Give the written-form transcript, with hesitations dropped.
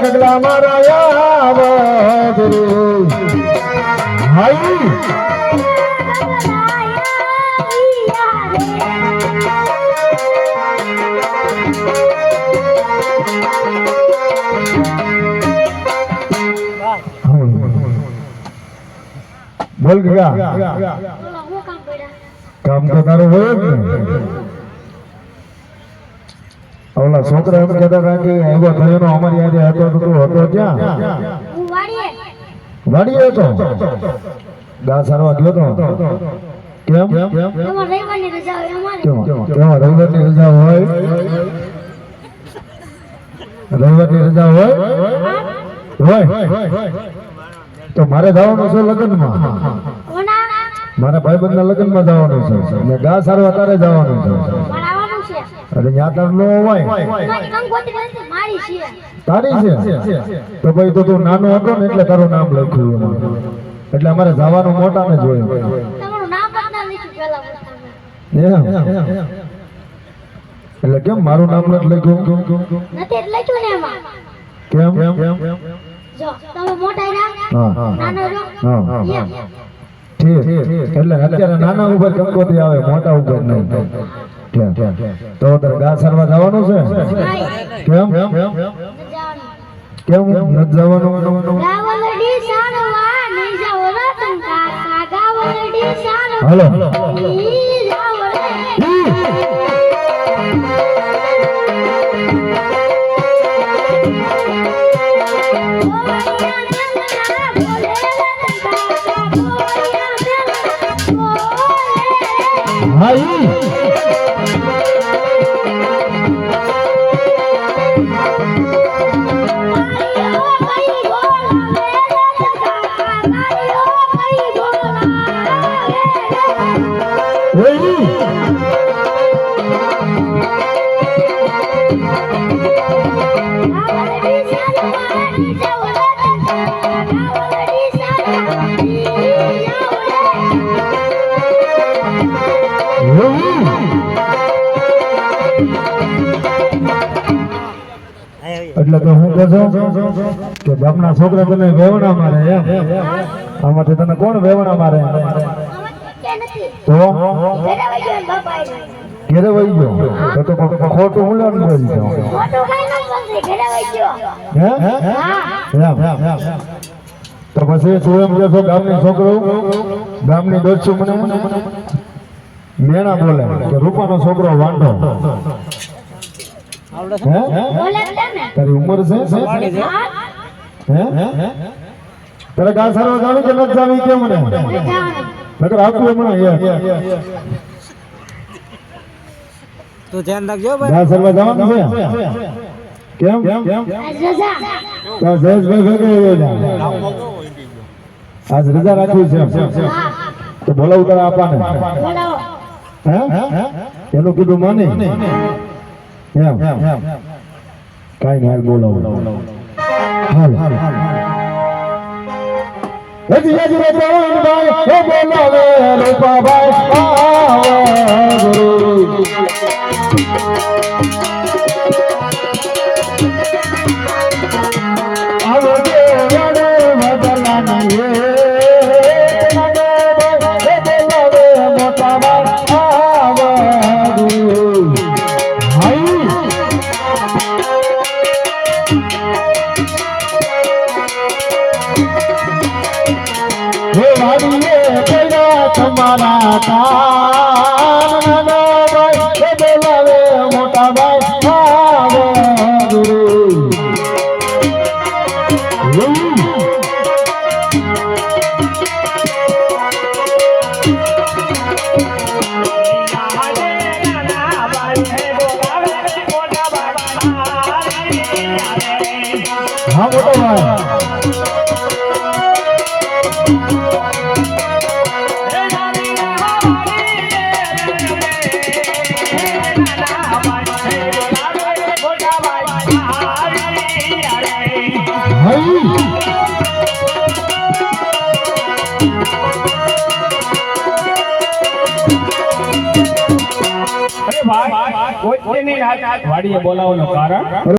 કગલા મારા હાઈ બોલ ગયા કામ તો તારું હોય જ ને ઓલા છોકરા એમ કહેતા હતા કે એવો થયો અમારી આજે હતો તો તું હતો ક્યાં વાડીએ હતો ગા સારવા ગયો તો કેમ રવિવારની રજા હોય રવિવારની રજા હોય તો મારે જવાનું છે લગ્નમાં મારા ભાઈબંધના લગ્નમાં જવાનું છે ગા સારવા તારે જવાનું છે અરે ત્યાં તાર નો હોય તારી છે તો ભાઈ તો તું નાનો હતો ને એટલે તારું નામ લખ્યું એટલે અમારે જવાનું મોટા ને જોયું એટલે કેમ મારું નામ નથી લખ્યું કેમ એટલે અત્યારે નાના ઉપર કંકોત્રી આવે મોટા ઉપર નહીં તો ગા સારવા જવાનું છે કેમ કેમ નથી જવાનું હાલો હાઈ એટલે તો હું કહું કે બાપના છોકરા તને વેવણા મારે આમાંથી તને કોણ વેવણા મારે તો ઘેરે વહી ગયો તો ખોટું હું લેવાનું બોલી તો પછી તું એમ કે છો ગામની છોકરો ગામની દોસ્તું મને મેણા બોલે કે રૂપાનો છોકરો વાંઢો તારી ઉંમર છે તારે ગા સારવા જાવી કે નથી જાવી કેમ મને નકર આખું હમણાં તો ધ્યાન રાખજો ભાઈ ગા સારવા જવાનું છે કેમ જયેશભાઈ ભેગો આજ રજા રાખવી છે તો બોલાવું તારા આપાને એનું કીધું માને એમ કઈ નહીં બોલાવું હાલ હજી હજી રે ભાઈ હે બોલાવે રૂપાભાઈ આવો દે વડે વદલાની તમારા કાન ભાઈ બોલાવે મોટા ભાઈ હા મોટા ભાઈ ભાઈ કોચની વાડીએ બોલાવવાનું કારણ